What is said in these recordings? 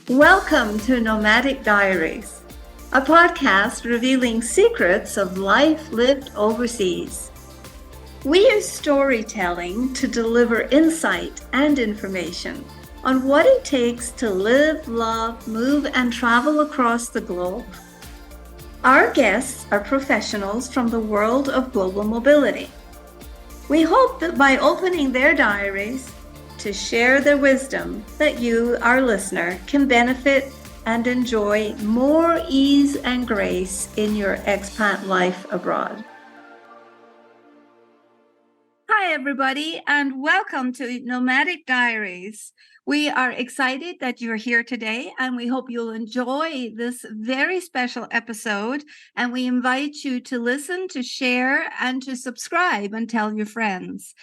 Welcome to Nomadic Diaries, a podcast revealing secrets of life lived overseas. We use storytelling to deliver insight and information on what it takes to live, love, move, and travel across the globe. Our guests are professionals from the world of global mobility. We hope that by opening their diaries to share their wisdom, that you, our listener, can benefit and enjoy more ease and grace in your expat life abroad. Hi, everybody, and welcome to Nomadic Diaries. We are excited that you're here today, and we hope you'll enjoy this very special episode. And we invite you to listen, to share, and to subscribe and tell your friends.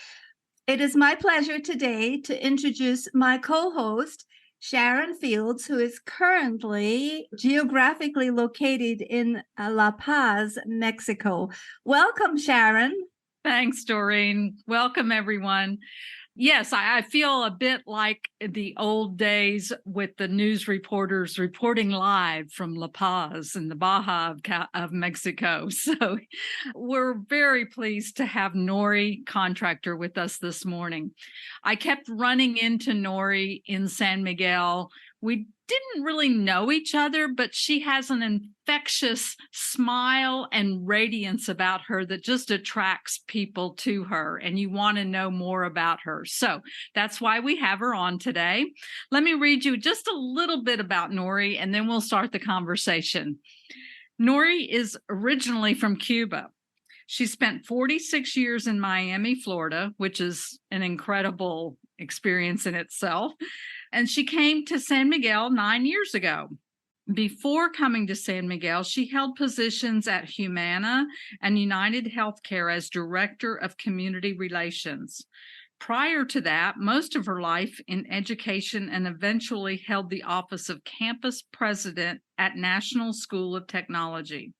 It is my pleasure today to introduce my co-host, Sharon Fields, who is currently geographically located in La Paz, Mexico. Welcome, Sharon. Thanks, Doreen. Welcome, everyone. Yes, I feel a bit like the old days with the news reporters reporting live from La Paz in the Baja of Mexico. So we're very pleased to have Nory Contractor with us this morning. I kept running into Nory in San Miguel. We didn't really know each other, but she has an infectious smile and radiance about her that just attracts people to her, and you want to know more about her. So that's why we have her on today. Let me read you just a little bit about Nory, and then we'll start the conversation. Nory is originally from Cuba. She spent 46 years in Miami, Florida, which is an incredible experience in itself. And she came to San Miguel 9 years ago. Before coming to San Miguel, she held positions at Humana and United Healthcare as Director of Community Relations. Prior to that, most of her life in education, and eventually held the office of Campus President at National School of Technology.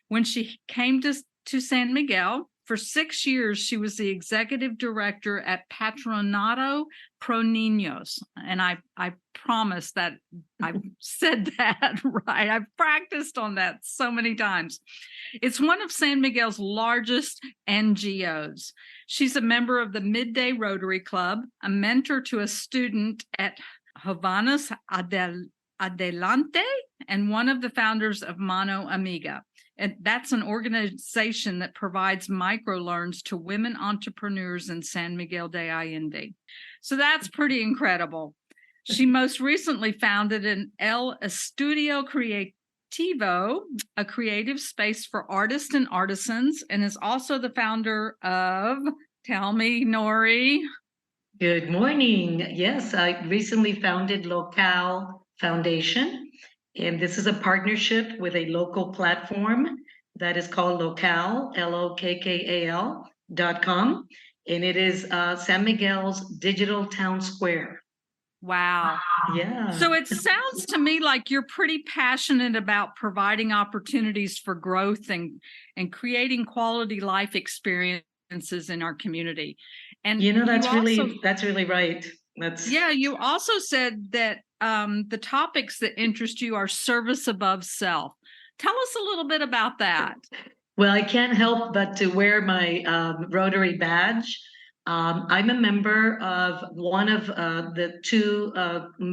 When she came to San Miguel, for 6 years, she was the executive director at Patronato Pro Niños. And I promise that I said that right. I've practiced on that so many times. It's one of San Miguel's largest NGOs. She's a member of the Midday Rotary Club, a mentor to a student at Jovanas Adelante, and one of the founders of Mano Amiga. And that's an organization that provides microloans to women entrepreneurs in San Miguel de Allende. So that's pretty incredible. She most recently founded an El Estudio Creativo, a creative space for artists and artisans, and is also the founder of, tell me, Nory. Good morning. Yes, I recently founded Locale Foundation. And this is a partnership with a local platform that is called Locale, LOKKAL.com. And it is San Miguel's digital town square. Wow. Yeah. So it sounds to me like you're pretty passionate about providing opportunities for growth and creating quality life experiences in our community. And that's really right. You also said that the topics that interest you are service above self. Tell us a little bit about that. Well, I can't help but to wear my Rotary badge. I'm a member of one of the two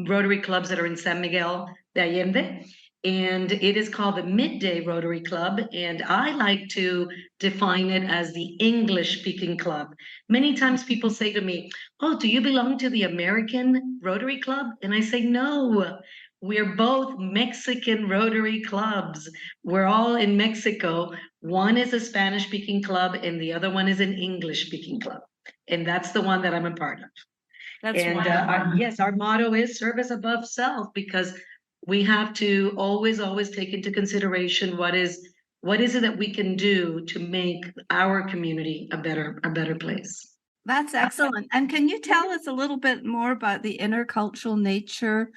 Rotary clubs that are in San Miguel de Allende, and it is called the Midday Rotary Club, and I like to define it as the English-speaking club. Many times people say to me, "Oh, do you belong to the American Rotary Club?" And I say, "No, we're both Mexican Rotary clubs. We're all in Mexico. One is a Spanish-speaking club, and the other one is an English-speaking club. And that's the one that I'm a part of." That's wonderful. Our motto is service above self, because we have to always take into consideration what is it that we can do to make our community a better place. That's excellent. And can you tell us a little bit more about the intercultural nature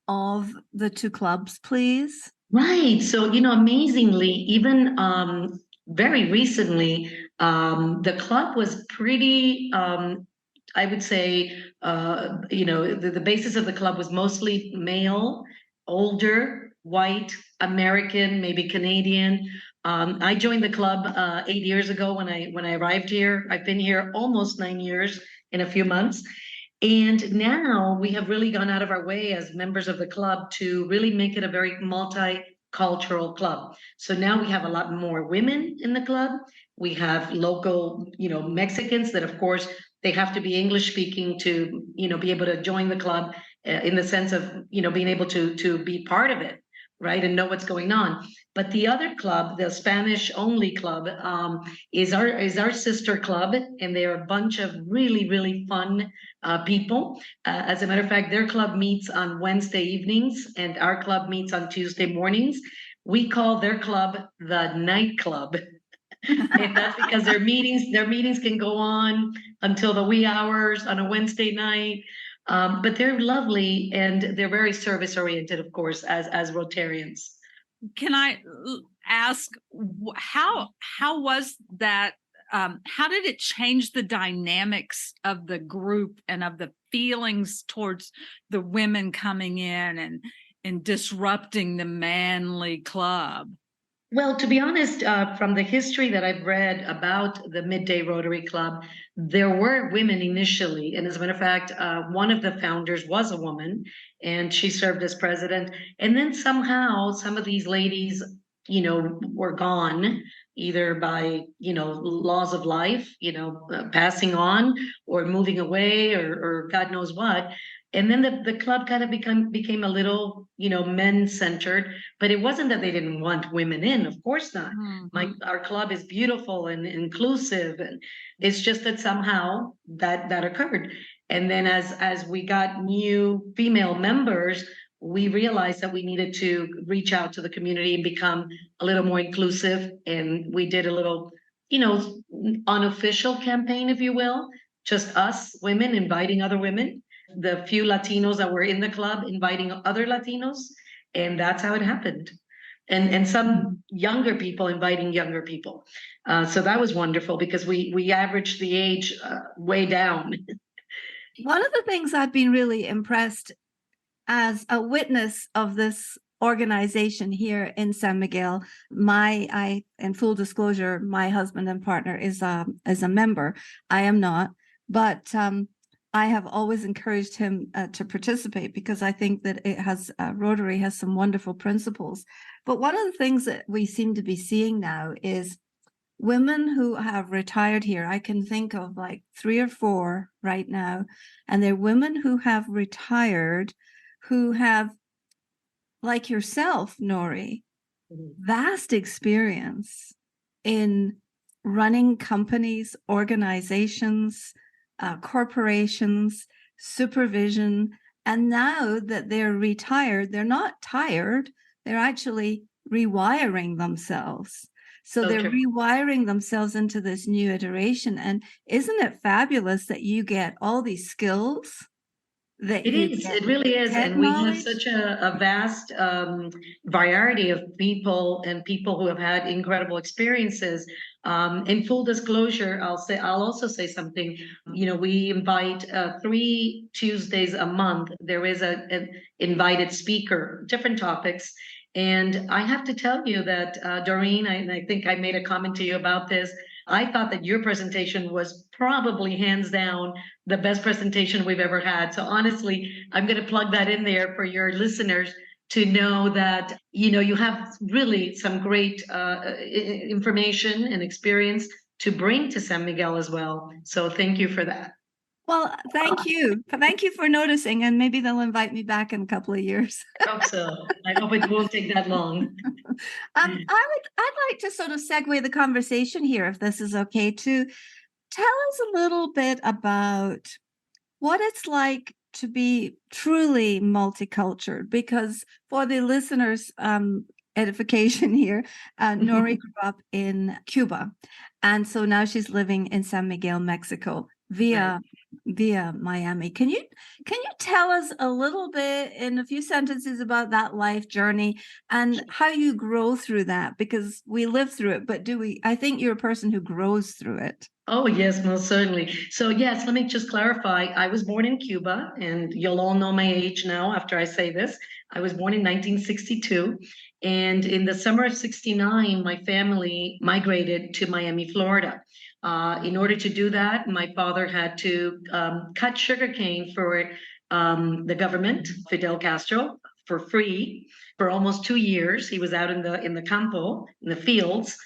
of the two clubs, please? Right. So, amazingly, even very recently, the club was pretty I would say, the basis of the club was mostly male, older, white, American, maybe Canadian. I joined the club 8 years ago when I arrived here. I've been here almost 9 years in a few months. And now we have really gone out of our way as members of the club to really make it a very multicultural club. So now we have a lot more women in the club. We have local, Mexicans that, of course, they have to be English speaking to, be able to join the club in the sense of, being able to be part of it, right, and know what's going on. But the other club, the Spanish only club, is our sister club, and they're a bunch of really, really fun people. As a matter of fact, their club meets on Wednesday evenings, and our club meets on Tuesday mornings. We call their club the Night Club. And that's because their meetings can go on until the wee hours on a Wednesday night. But they're lovely, and they're very service oriented, of course, as Rotarians. Can I ask how was that? How did it change the dynamics of the group and of the feelings towards the women coming in and disrupting the manly club? Well, to be honest, from the history that I've read about the Midday Rotary Club, there were women initially. And as a matter of fact, one of the founders was a woman, and she served as president. And then somehow some of these ladies, were gone, either by, laws of life, passing on or moving away or God knows what. And then the club kind of became a little, men-centered, but it wasn't that they didn't want women in, of course not. Mm-hmm. Our club is beautiful and inclusive, and it's just that somehow that occurred. And then as we got new female members, we realized that we needed to reach out to the community and become a little more inclusive. And we did a little, unofficial campaign, if you will, just us women inviting other women, the few Latinos that were in the club inviting other Latinos, and that's how it happened. And some younger people inviting younger people. So that was wonderful because we averaged the age way down. One of the things I've been really impressed as a witness of this organization here in San Miguel, in full disclosure, my husband and partner is a member. I am not, but I have always encouraged him to participate because I think that Rotary has some wonderful principles. But one of the things that we seem to be seeing now is women who have retired here. I can think of like 3 or 4 right now, and they're women who have retired, who have, like yourself, Nory, vast experience in running companies, organizations, corporations, supervision. And now that they're retired, they're not tired, they're actually rewiring themselves. So they're rewiring themselves into this new iteration. And isn't it fabulous that you get all these skills? It really is. And we have such a vast variety of people and people who have had incredible experiences. In full disclosure, I'll also say something. We invite 3 Tuesdays a month. There is an invited speaker, different topics. And I have to tell you that, Doreen, I think I made a comment to you about this. I thought that your presentation was probably hands down the best presentation we've ever had. So honestly, I'm going to plug that in there for your listeners to know that, you have really some great information and experience to bring to San Miguel as well. So thank you for that. Well, thank you. Thank you for noticing, and maybe they'll invite me back in a couple of years. I hope so. I hope it won't take that long. I'd like to sort of segue the conversation here, if this is okay, to tell us a little bit about what it's like to be truly multicultural, because for the listeners' edification here, Nory grew up in Cuba, and so now she's living in San Miguel, Mexico, via via Miami. Can you tell us a little bit in a few sentences about that life journey and how you grow through that? Because we live through it, but I think you're a person who grows through it. Oh, yes, most certainly. So, yes, let me just clarify. I was born in Cuba, and you'll all know my age now after I say this. I was born in 1962. And in the summer of 69, my family migrated to Miami, Florida. In order to do that, my father had to cut sugarcane for the government, Fidel Castro, for free for almost 2 years. He was out in the campo, in the fields.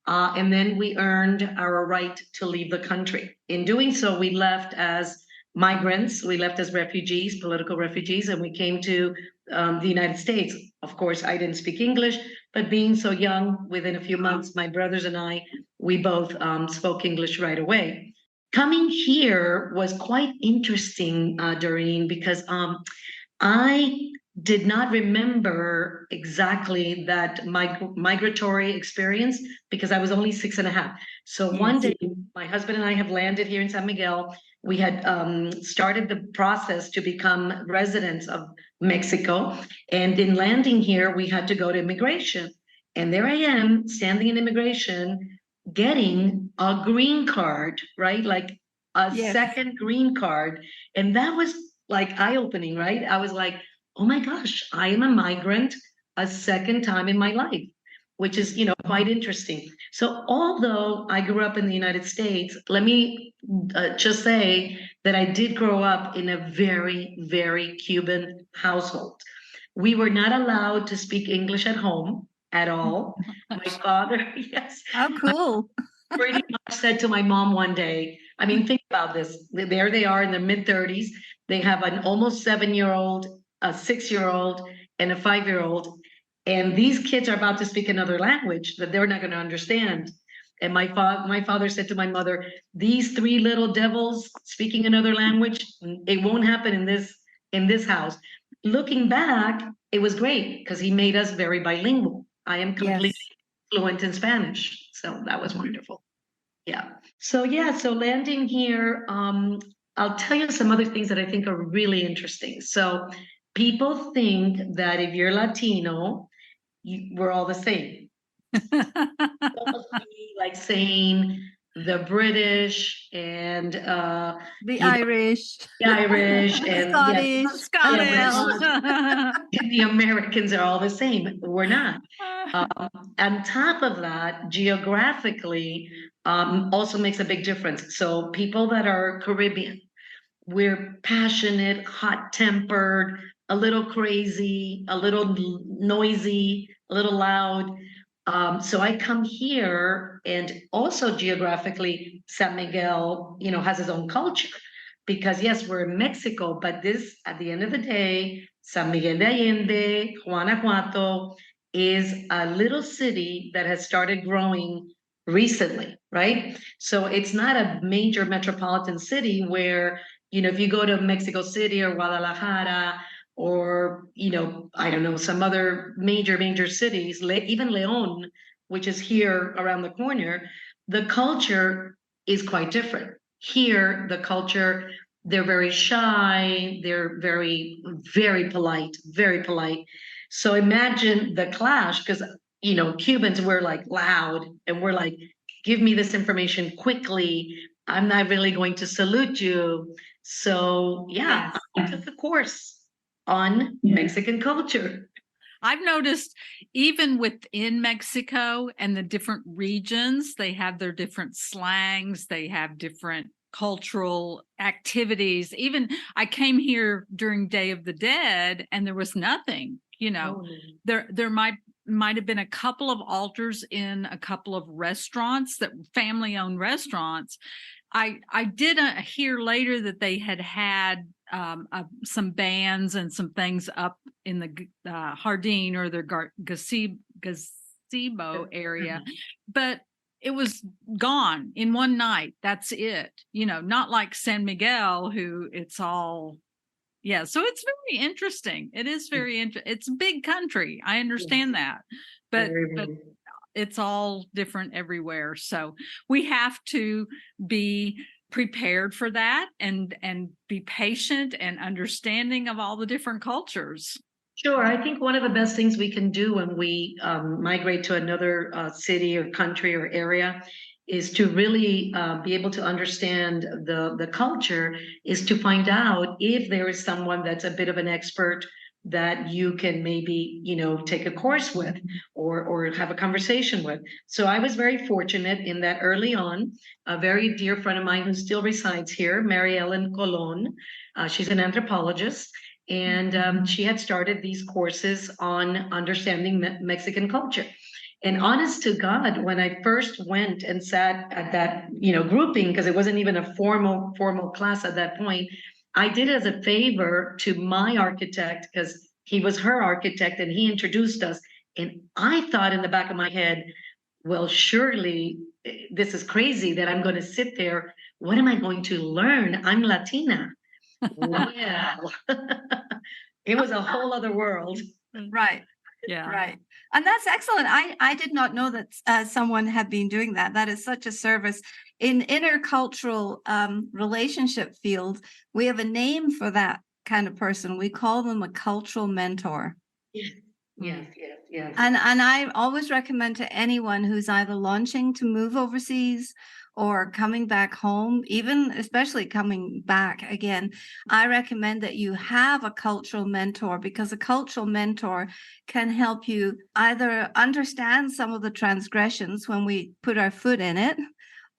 And then we earned our right to leave the country. In doing so, we left as migrants, we left as refugees, political refugees, and we came to the United States. Of course, I didn't speak English, but being so young, within a few months, my brothers and I, we both spoke English right away. Coming here was quite interesting, Doreen, because I did not remember exactly that migratory experience because I was only 6.5. So one day, my husband and I have landed here in San Miguel. We had started the process to become residents of Mexico. And in landing here, we had to go to immigration. And there I am standing in immigration, getting a green card, right? Like a second green card. And that was like eye-opening, right? I was like, oh my gosh, I am a migrant a second time in my life, which is, quite interesting. So although I grew up in the United States, let me just say that I did grow up in a very, very Cuban household. We were not allowed to speak English at home at all. My father, yes. How cool. Pretty much said to my mom one day, I mean, think about this. There they are in their mid-30s. They have an almost 7-year-old, a 6-year-old, and a 5-year-old. And these kids are about to speak another language that they're not going to understand. And my father said to my mother, these 3 little devils speaking another language, it won't happen in this house. Looking back, it was great because he made us very bilingual. I am completely fluent in Spanish. So that was wonderful. Yeah. So landing here, I'll tell you some other things that I think are really interesting. So people think that if you're Latino, we're all the same. Almost like saying the British and the Irish and Scottish. The Americans are all the same. We're not. On top of that, geographically, also makes a big difference. So people that are Caribbean, we're passionate, hot-tempered, a little crazy, a little noisy, a little loud. So I come here, and also geographically, San Miguel, has its own culture. Because yes, we're in Mexico, but this, at the end of the day, San Miguel de Allende, Guanajuato, is a little city that has started growing recently, right? So it's not a major metropolitan city where, if you go to Mexico City or Guadalajara or, I don't know, some other major cities, even León, which is here around the corner, the culture is quite different. Here, the culture, they're very shy, they're very, very polite, very polite. So imagine the clash, because, Cubans were like loud and we're like, give me this information quickly. I'm not really going to salute you. So I took a course on Mexican culture. I've noticed even within Mexico and the different regions, they have their different slangs, they have different cultural activities. Even I came here during Day of the Dead and there was nothing, there might have been a couple of altars in a couple of restaurants, that family-owned restaurants. I did hear later that they had some bands and some things up in the Jardín or their gazebo area, but it was gone in one night. That's it. Not like San Miguel, who it's all. Yeah, so it's very interesting. It is very interesting. It's a big country. I understand that, but it's all different everywhere. So we have to be prepared for that and be patient and understanding of all the different cultures? Sure. I think one of the best things we can do when we migrate to another city or country or area is to really be able to understand the culture, is to find out if there is someone that's a bit of an expert that you can maybe, take a course with or have a conversation with. So I was very fortunate in that early on, a very dear friend of mine who still resides here, Mary Ellen Colon, she's an anthropologist. And she had started these courses on understanding Mexican culture. And honest to God, when I first went and sat at that, grouping, because it wasn't even a formal class at that point, I did it as a favor to my architect because he was her architect and he introduced us. And I thought in the back of my head, well, surely this is crazy that I'm going to sit there. What am I going to learn? I'm Latina. Well, it was a whole other world. Right. Yeah. Right. And that's excellent. I did not know that someone had been doing that. That is such a service. In intercultural relationship field, we have a name for that kind of person. We call them a cultural mentor. Yes. And I always recommend to anyone who's either launching to move overseas or coming back home, even especially coming back again, I recommend that you have a cultural mentor, because a cultural mentor can help you either understand some of the transgressions when we put our foot in it,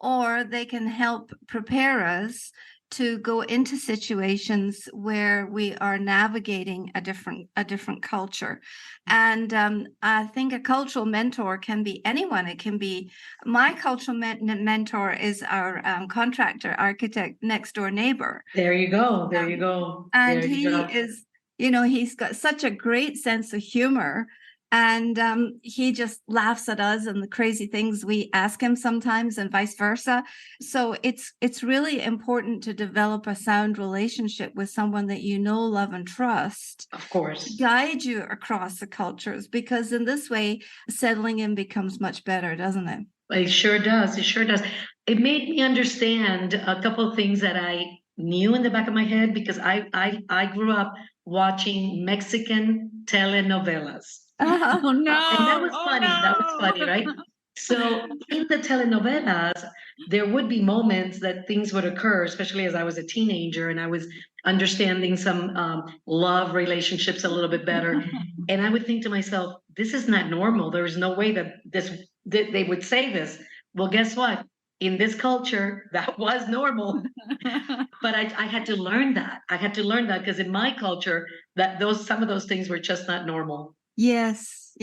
or they can help prepare us to go into situations where we are navigating a different culture. And I think a cultural mentor can be anyone. It can be my cultural mentor is our contractor architect next door neighbor. There you go. And he is, he's got such a great sense of humor. And he just laughs at us and the crazy things we ask him sometimes, and vice versa. So it's really important to develop a sound relationship with someone that you know, love, and trust. Of course. To guide you across the cultures, because in this way, settling in becomes much better, doesn't it? It sure does. It made me understand a couple of things that I knew in the back of my head, because I grew up watching Mexican telenovelas. Oh no! And that was funny. No. That was funny, right? So in the telenovelas, there would be moments that things would occur, especially as I was a teenager and I was understanding some love relationships a little bit better. And I would think to myself, this is not normal. There is no way that they would say this. Well, guess what? In this culture, that was normal. But I had to learn that. Because in my culture, some of those things were just not normal. Yes.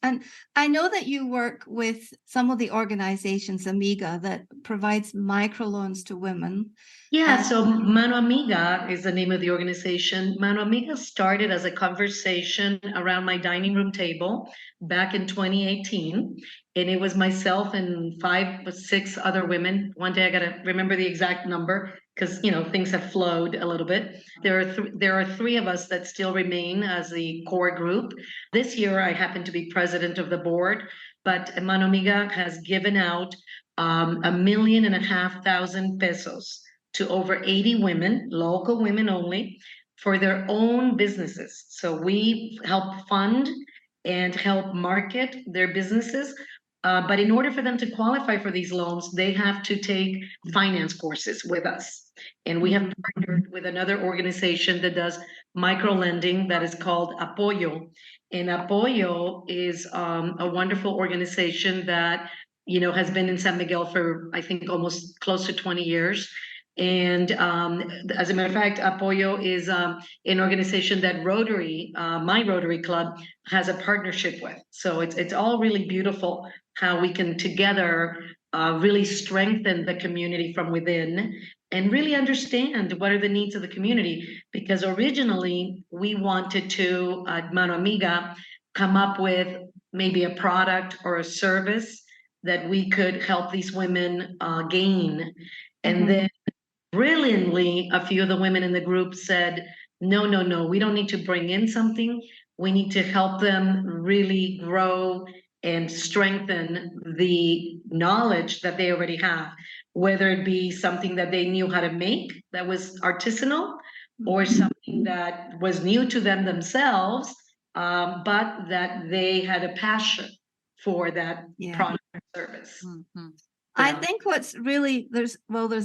And I know that you work with some of the organizations, Amiga, that provides microloans to women. Yeah, so Mano Amiga is the name of the organization. Mano Amiga started as a conversation around my dining room table back in 2018. And it was myself and 5 or 6 other women. One day I got to remember the exact number, because things have flowed a little bit. There are 3 of us that still remain as the core group. This year I happen to be president of the board, but Mano Amiga has given out $1.5 million pesos to over 80 women, local women only, for their own businesses. So we help fund and help market their businesses. But in order for them to qualify for these loans, they have to take finance courses with us. And we have partnered with another organization that does micro lending that is called Apoyo. And Apoyo is a wonderful organization that, has been in San Miguel for, I think, almost close to 20 years. And as a matter of fact, Apoyo is an organization that my Rotary Club, has a partnership with. So it's all really beautiful how we can together really strengthen the community from within and really understand what are the needs of the community. Because originally we wanted to, at Mano Amiga, come up with maybe a product or a service that we could help these women gain. And then brilliantly, a few of the women in the group said, no, we don't need to bring in something. We need to help them really grow and strengthen the knowledge that they already have, whether it be something that they knew how to make that was artisanal, or something that was new to them themselves, but that they had a passion for that product or service. Mm-hmm. I think what's really there's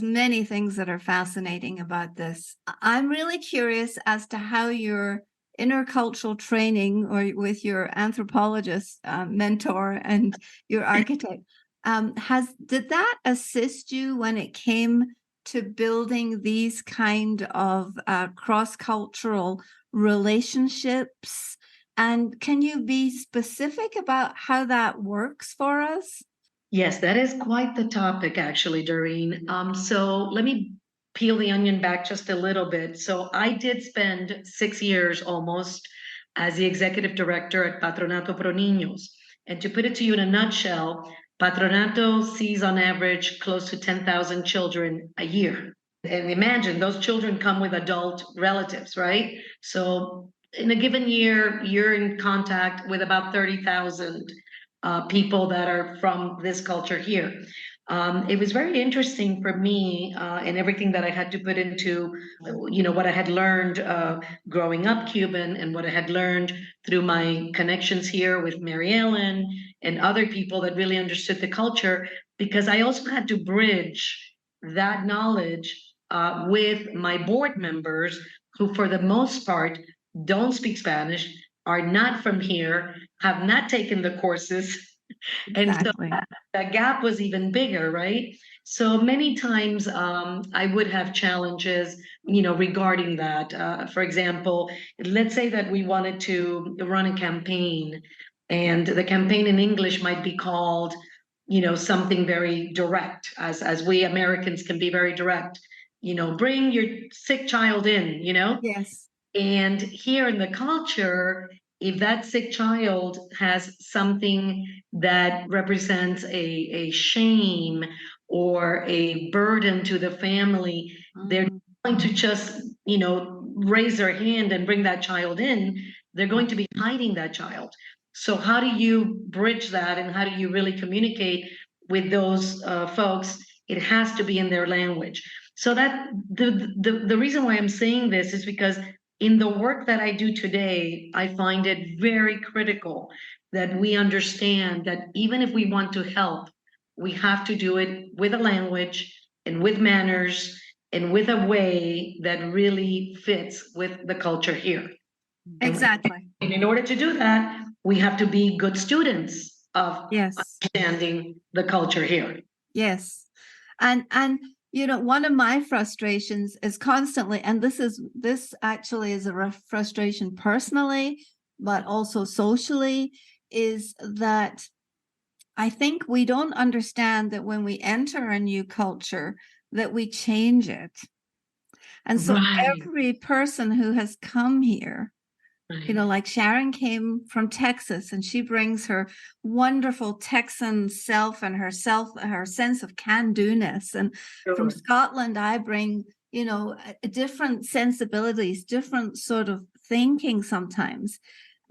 many things that are fascinating about this. I'm really curious as to how your intercultural training, or with your anthropologist mentor and your architect, did that assist you when it came to building these kind of cross-cultural relationships? And can you be specific about how that works for us? Yes, that is quite the topic, actually, Doreen. So let me peel the onion back just a little bit. So I did spend 6 years almost as the executive director at Patronato Pro Niños. And to put it to you in a nutshell, Patronato sees on average close to 10,000 children a year. And imagine those children come with adult relatives, right? So in a given year, you're in contact with about 30,000 people that are from this culture here. It was very interesting for me, and everything that I had to put into, what I had learned growing up Cuban, and what I had learned through my connections here with Mary Ellen and other people that really understood the culture, because I also had to bridge that knowledge with my board members, who for the most part don't speak Spanish, are not from here, have not taken the courses. And so Exactly. that gap was even bigger, right? So many times I would have challenges, regarding that. For example, let's say that we wanted to run a campaign, and the campaign in English might be called, something very direct, as we Americans can be very direct. Bring your sick child in, Yes. And here in the culture, if that sick child has something that represents a shame or a burden to the family, they're going to just, raise their hand and bring that child in. They're going to be hiding that child. So how do you bridge that, and how do you really communicate with those folks? It has to be in their language. So that the reason why I'm saying this is because in the work that I do today, I find it very critical that we understand that even if we want to help, we have to do it with a language and with manners and with a way that really fits with the culture here. Exactly. And in order to do that, we have to be good students of understanding the culture here. Yes. And one of my frustrations is constantly, and this actually is a frustration personally, but also socially, is that I think we don't understand that when we enter a new culture, that we change it. And so every person who has come here, like Sharon came from Texas, and she brings her wonderful Texan self and her sense of can-do-ness. And from Scotland, I bring, different sensibilities, different sort of thinking sometimes.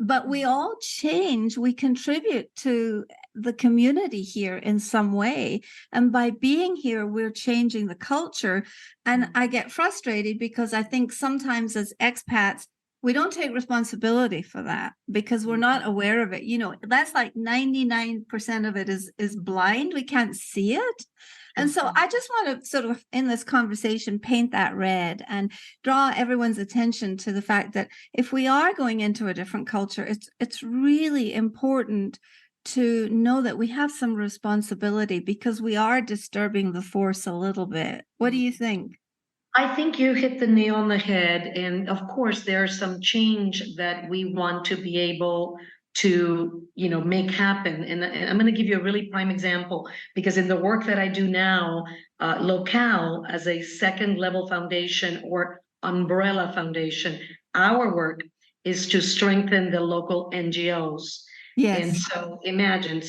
But we all change, we contribute to the community here in some way. And by being here, we're changing the culture. And I get frustrated because I think sometimes as expats, we don't take responsibility for that because we're not aware of it. That's like 99% of it is blind. We can't see it. And so I just want to sort of, in this conversation, paint that red and draw everyone's attention to the fact that if we are going into a different culture, it's really important to know that we have some responsibility because we are disturbing the force a little bit. What do you think? I think you hit the nail on the head. And of course, there's some change that we want to be able to, make happen. And I'm going to give you a really prime example, because in the work that I do now, Locale as a second level foundation or umbrella foundation, our work is to strengthen the local NGOs. Yes. And so imagine,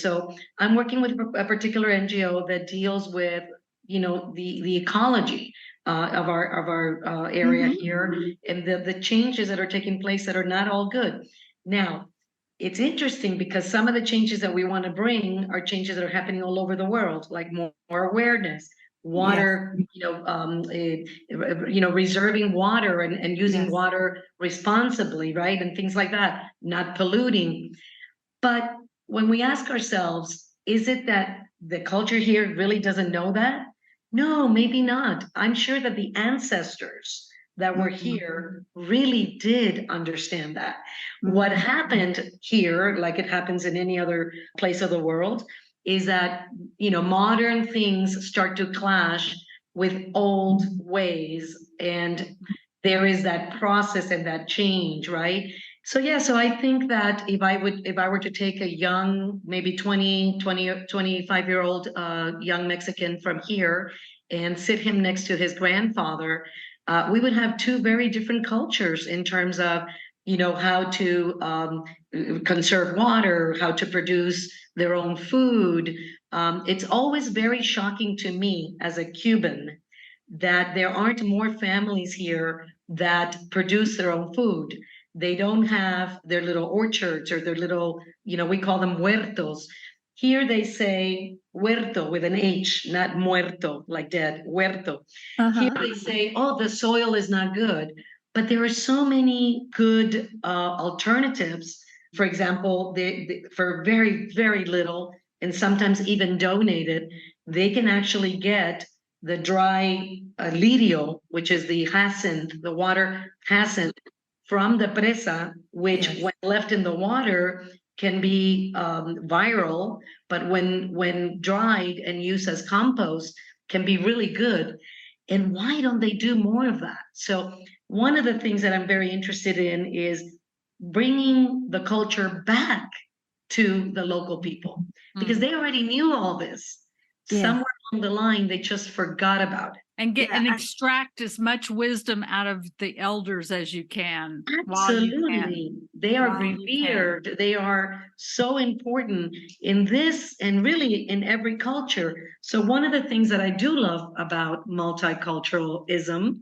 I'm working with a particular NGO that deals with, the ecology of our area here, and the changes that are taking place that are not all good. Now, it's interesting because some of the changes that we want to bring are changes that are happening all over the world, like more awareness, water, reserving water and using Yes. water responsibly, right? And things like that, not polluting. But when we ask ourselves, is it that the culture here really doesn't know that? No, maybe not. I'm sure that the ancestors that were here really did understand that. What happened here, like it happens in any other place of the world, is that, modern things start to clash with old ways. And there is that process and that change, right? So yeah, so I think that if I were to take a young, maybe 25-year-old young Mexican from here and sit him next to his grandfather, we would have two very different cultures in terms of, how to conserve water, how to produce their own food. It's always very shocking to me as a Cuban that there aren't more families here that produce their own food. They don't have their little orchards or their little, we call them huertos. Here they say huerto with an H, not muerto, like dead, huerto. Here they say, oh, the soil is not good. But there are so many good alternatives. For example, for very, very little, and sometimes even donated, they can actually get the dry lirio, which is the jacinth, the water jacinth, from the presa, which when left in the water can be viral, but when dried and used as compost can be really good. And why don't they do more of that? So one of the things that I'm very interested in is bringing the culture back to the local people because they already knew all this. Somewhere along the line, they just forgot about it. And extract as much wisdom out of the elders as you can. Absolutely. They are revered. They are so important in this and really in every culture. So one of the things that I do love about multiculturalism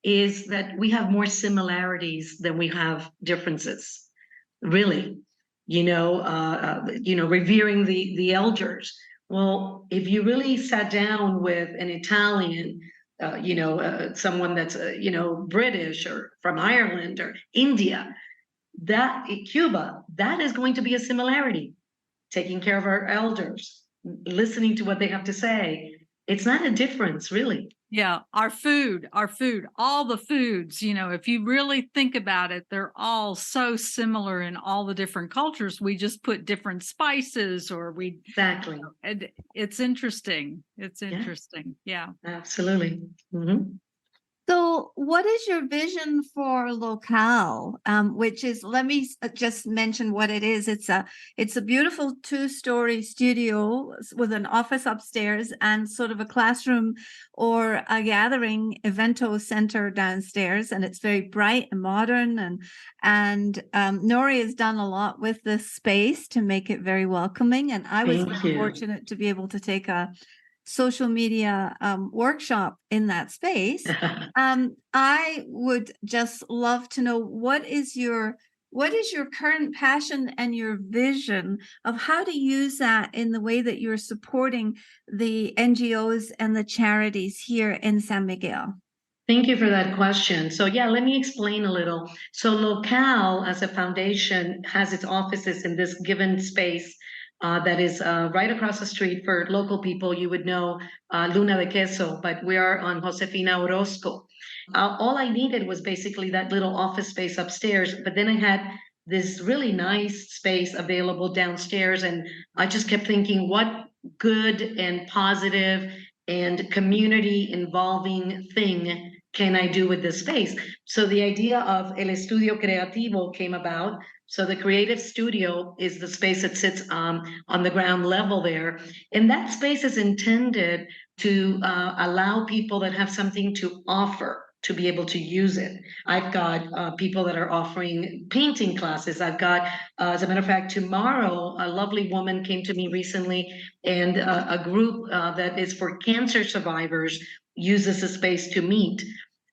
is that we have more similarities than we have differences. Really, revering the elders. Well, if you really sat down with an Italian, someone that's, British or from Ireland or India, Cuba, that is going to be a similarity. Taking care of our elders, listening to what they have to say. It's not a difference, really. Yeah, our food, all the foods, if you really think about it, they're all so similar in all the different cultures. We just put different spices Exactly. And it's interesting. It's interesting. Yeah. Absolutely. Mm-hmm. So what is your vision for Locale, which is, let me just mention what it is. It's a beautiful 2-story studio with an office upstairs and sort of a classroom or a gathering evento center downstairs. And it's very bright and modern. And Nory has done a lot with this space to make it very welcoming. And I was fortunate to be able to take a social media workshop in that space. I would just love to know what is your current passion and your vision of how to use that in the way that you're supporting the NGOs and the charities here in San Miguel. Thank you for that question. So let me explain a little. So Locale as a foundation has its offices in this given space that is right across the street. For local people, you would know Luna de Queso, but we are on Josefina Orozco. All I needed was basically that little office space upstairs, but then I had this really nice space available downstairs, and I just kept thinking, what good and positive and community involving thing can I do with this space? So the idea of El Estudio Creativo came about. So the creative studio is the space that sits on the ground level there. And that space is intended to allow people that have something to offer to be able to use it. I've got people that are offering painting classes. I've got, as a matter of fact, tomorrow, a lovely woman came to me recently, and a group that is for cancer survivors uses a space to meet.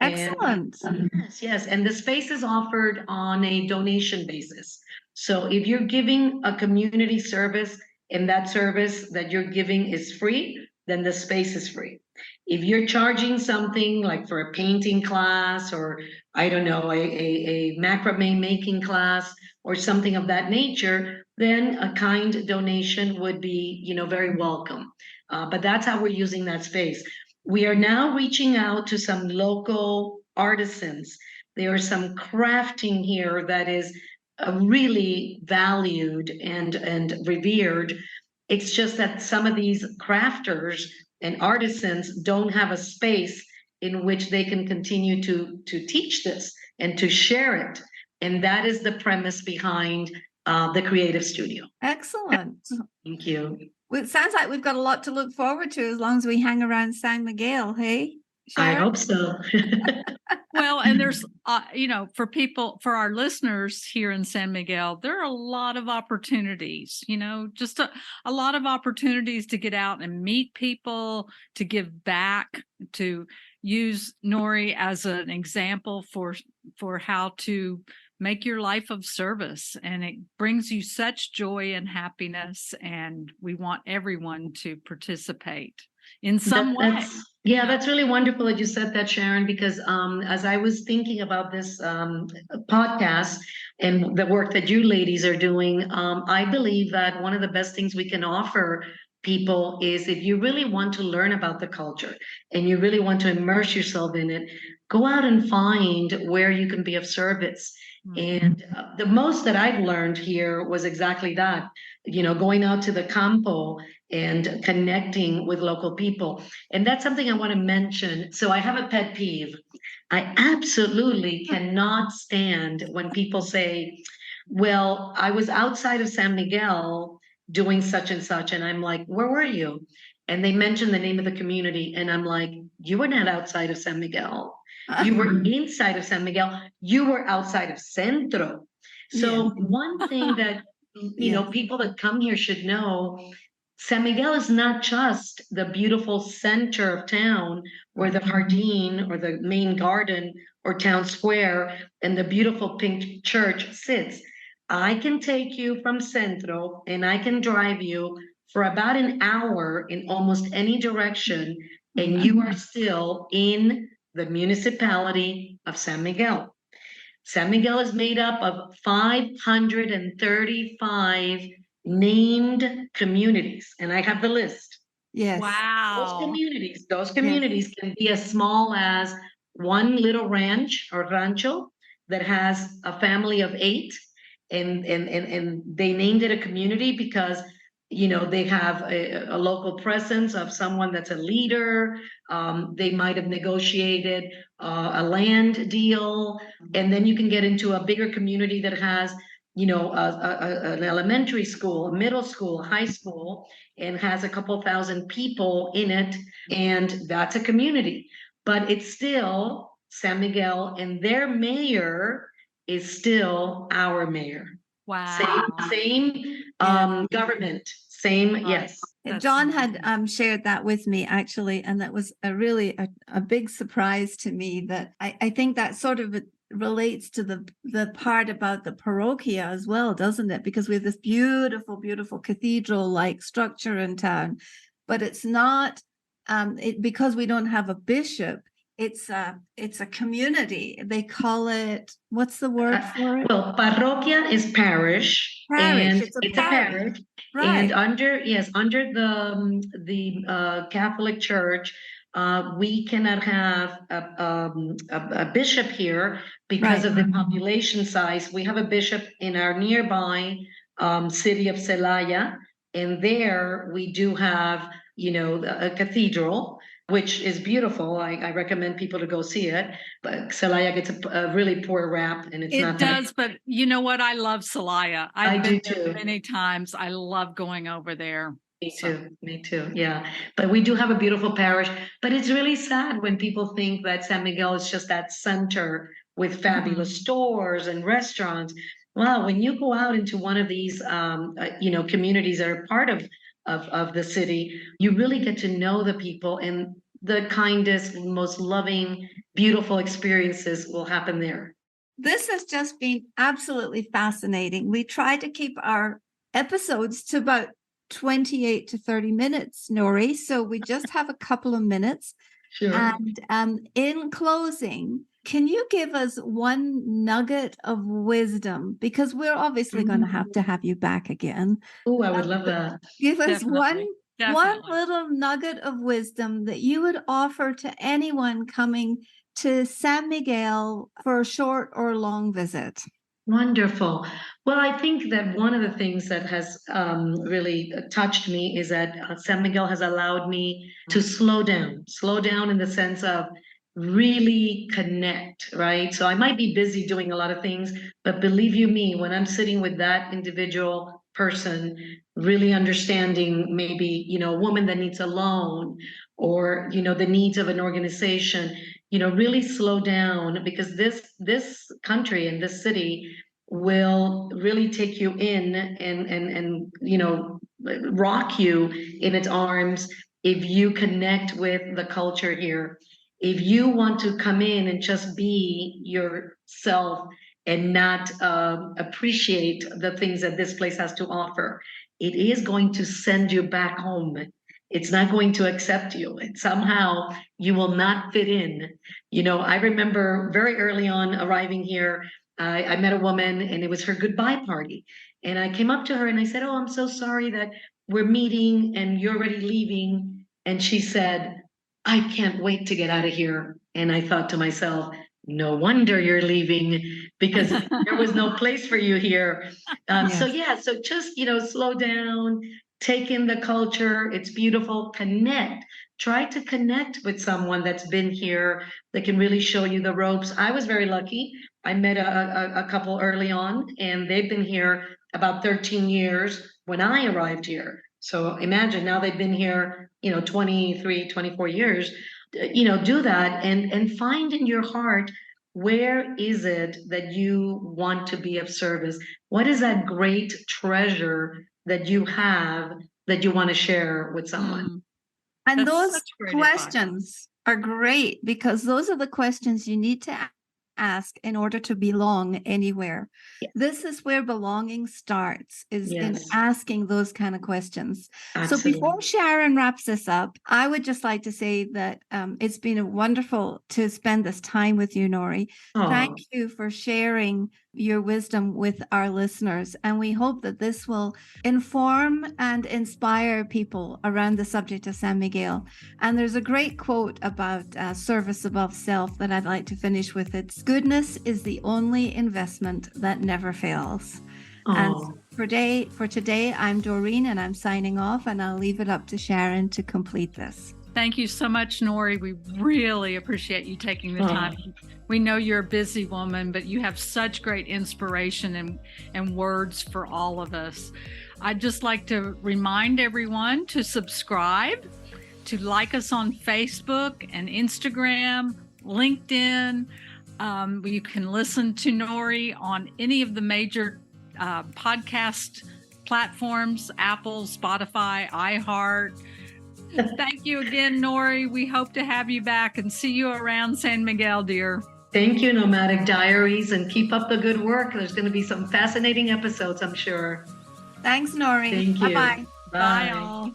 Excellent. And, yes. And the space is offered on a donation basis. So if you're giving a community service and that service that you're giving is free, then the space is free. If you're charging something like for a painting class or I don't know, a macrame making class or something of that nature, then a kind donation would be, very welcome. But that's how we're using that space. We are now reaching out to some local artisans. There is some crafting here that is really valued and revered. It's just that some of these crafters and artisans don't have a space in which they can continue to teach this and to share it. And that is the premise behind the Creative Studio. Excellent. Thank you. Well, it sounds like we've got a lot to look forward to as long as we hang around San Miguel, hey? I Sharon? hope so. Well, and there's, for our listeners here in San Miguel, there are a lot of opportunities, just a lot of opportunities to get out and meet people, to give back, to use Nory as an example for how to make your life of service. And it brings you such joy and happiness. And we want everyone to participate in some way. That's really wonderful that you said that, Sharon, because as I was thinking about this podcast and the work that you ladies are doing, I believe that one of the best things we can offer people is if you really want to learn about the culture and you really want to immerse yourself in it, go out and find where you can be of service. And the most that I've learned here was exactly that, going out to the campo and connecting with local people. And that's something I want to mention. So I have a pet peeve. I absolutely cannot stand when people say, well, I was outside of San Miguel doing such and such. And I'm like, where were you? And they mention the name of the community. And I'm like, you were not outside of San Miguel. You were inside of San Miguel. You were outside of Centro. So one thing that, people that come here should know, San Miguel is not just the beautiful center of town where the Jardín or the main garden or town square and the beautiful pink church sits. I can take you from Centro and I can drive you for about an hour in almost any direction, and you are still in the municipality of San Miguel. San Miguel is made up of 535 named communities, and I have the list. Yes. Wow. Those communities can be as small as one little ranch or rancho that has a family of 8, and they named it a community because they have a local presence of someone that's a leader. They might have negotiated a land deal. And then you can get into a bigger community that has, an elementary school, a middle school, high school, and has a couple thousand people in it. And that's a community. But it's still San Miguel, and their mayor is still our mayor. Wow. Same government. Same, yes. John had shared that with me, actually, and that was a big surprise to me. That I think that sort of relates to the part about the parochia as well, doesn't it? Because we have this beautiful, beautiful cathedral-like structure in town, but it's not because we don't have a bishop. It's a community. They call it, what's the word for it? Well, parroquia is parish. And it's a parish. Right. And under the Catholic Church, we cannot have a bishop here because of the population size. We have a bishop in our nearby city of Celaya, and there we do have, a cathedral, which is beautiful. I recommend people to go see it. But Celaya gets a really poor rap, and it's not. It does, but you know what? I love Celaya. I've been there too. Many times. I love going over there. Me too. Yeah. But we do have a beautiful parish. But it's really sad when people think that San Miguel is just that center with fabulous stores and restaurants. Wow, when you go out into one of these, communities that are part of the city, you really get to know the people, and the kindest, most loving, beautiful experiences will happen there. This has just been absolutely fascinating. We try to keep our episodes to about 28 to 30 minutes, Nory. So we just have a couple of minutes. Sure. And in closing, can you give us one nugget of wisdom? Because we're obviously going to have you back again. Oh, I would love that. Give us Definitely. one little nugget of wisdom that you would offer to anyone coming to San Miguel for a short or long visit. Wonderful. Well, I think that one of the things that has really touched me is that San Miguel has allowed me to slow down in the sense of really connect, right? So I might be busy doing a lot of things, but believe you me, when I'm sitting with that individual person, really understanding maybe, a woman that needs a loan or, the needs of an organization, really slow down because this country and this city will really take you in and rock you in its arms if you connect with the culture here. If you want to come in and just be yourself and not appreciate the things that this place has to offer, it is going to send you back home. It's not going to accept you. And somehow you will not fit in. I remember very early on arriving here, I met a woman and it was her goodbye party. And I came up to her and I said, "Oh, I'm so sorry that we're meeting and you're already leaving." And she said, "I can't wait to get out of here." And I thought to myself, no wonder you're leaving because there was no place for you here. Yes. So just, slow down, take in the culture. It's beautiful. Connect. Try to connect with someone that's been here that can really show you the ropes. I was very lucky. I met a couple early on, and they've been here about 13 years when I arrived here. So imagine now they've been here, 23, 24 years. Do that and find in your heart, where is it that you want to be of service? What is that great treasure that you have that you want to share with someone? And That's those such great questions are great because those are the questions you need to ask in order to belong anywhere. Yes. This is where belonging starts, is in Yes. asking those kind of questions. Absolutely. So before Sharon wraps this up, I would just like to say that it's been wonderful to spend this time with you, Nory. Thank you for sharing your wisdom with our listeners. And we hope that this will inform and inspire people around the subject of San Miguel. And there's a great quote about service above self that I'd like to finish with. It's, "Goodness is the only investment that never fails." And for today, I'm Doreen and I'm signing off, and I'll leave it up to Sharon to complete this. Thank you so much, Nory. We really appreciate you taking the time. We know you're a busy woman, but you have such great inspiration and words for all of us. I'd just like to remind everyone to subscribe, to like us on Facebook and Instagram, LinkedIn. You can listen to Nory on any of the major podcast platforms, Apple, Spotify, iHeart. Thank you again, Nory. We hope to have you back and see you around San Miguel, dear. Thank you, Nomadic Diaries, and keep up the good work. There's going to be some fascinating episodes, I'm sure. Thanks, Nory. Thank you. Bye-bye. Bye all.